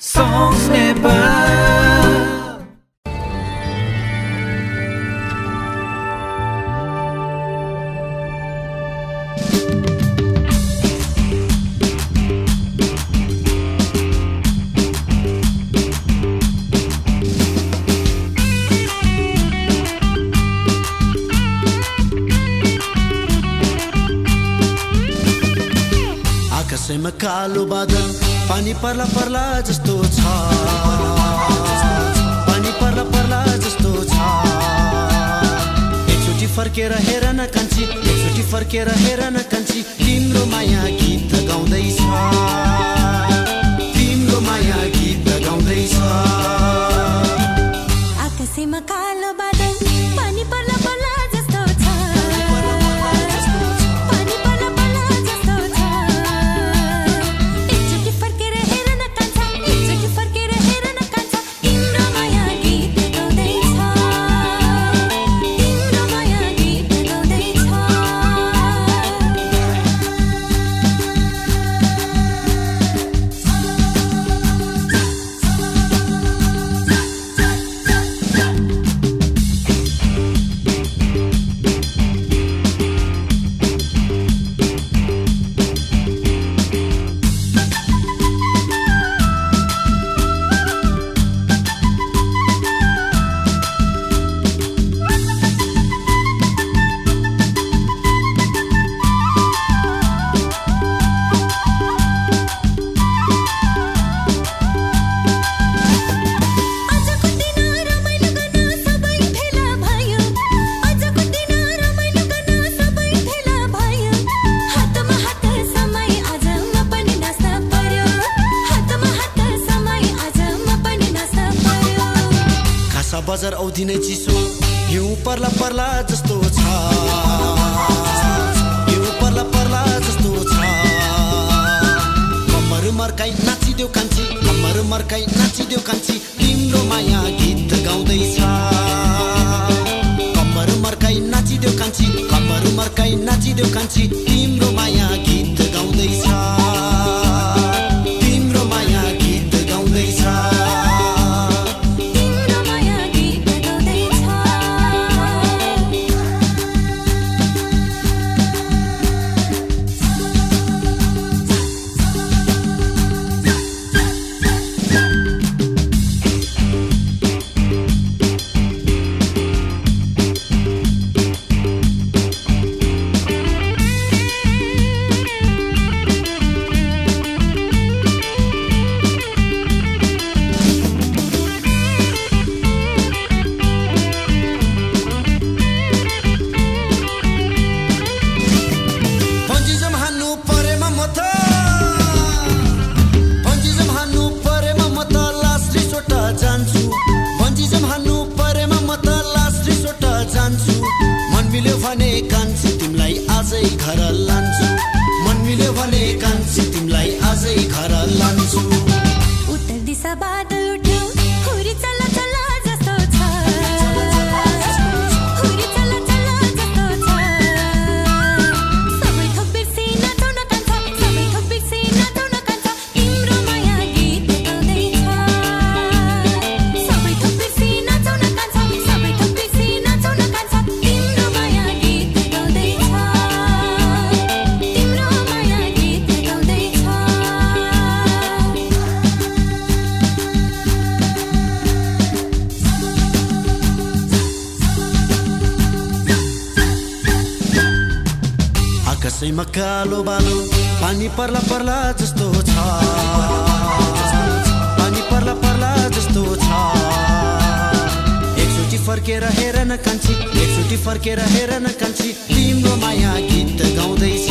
Songs Nepal. आकाशैमा कालो बादल पानी पर्ला पर्ला जस्तो छ पानी पर्ला पर्ला जस्तो छ एकचोटी फर्केर हेर न कान्छी एकचोटी फर्केर हेर न कान्छी तिम्रो माया गीत गाउँदैछ तिम्रो माया गीत गाउँदैछ आकाशैमा कालो बादल पानी पर्ला पर्ला जस्तो छ पानी पर्ला पर्ला जस्तो छ एकचोटी फर्केर हेर न कान्छा एकचोटी फर्केर हेर न कान्छा तिम्रो माया गीत गाउँदैछ तिम्रो माया गीत गाउँदैछ बजार औधी नै चिसो हिउँ पर्ला पर्ला जस्तो छ हिउँ पर्ला पर्ला जस्तो छ कम्मर मर्काई नाचिदेऊ कान्छी कम्मर मर्काई नाचिदेऊ कान्छी तिम्रो माया गीत गाउँदैछ कम्मर मर्काई नाचिदेऊ कान्छी कम्मर मर्काई नाचिदेऊ कान्छी तिम्रो माया गीत गाउँदैछ तिम्रो माया गीत गाउँदैछ तिमलाई आजै घर लान्छु मन मिल्यो भने कान्छी तिमलाई आजै घर लान्छु उत्तर दिशा बादल उठ्यो हुरी चला चला जस्तो छ हुरी चला चला जस्तो छ सबै थोक बिर्सी नाचौँ न कान्छा सबै थोक बिर्सी नाचौँ न कान्छा तिम्रो माया गीत गाउँदैछ सबै थोक बिर्सी नाचौँ न कान्छा सबै थोक बिर्सी नाचौँ न कान्छा तिम्रो माया गीत गाउँदैछ तिम्रो माया गीत गाउँदैछ आकाशैमा कालो बालो पानी पर्ला पर्ला जस्तो छ पानी पर्ला पर्ला जस्तो छ एकचोटी फर्केर हेर न कान्छी एकचोटी फर्केर हेर न कान्छी तिम्रो माया गीत गाउँदैछ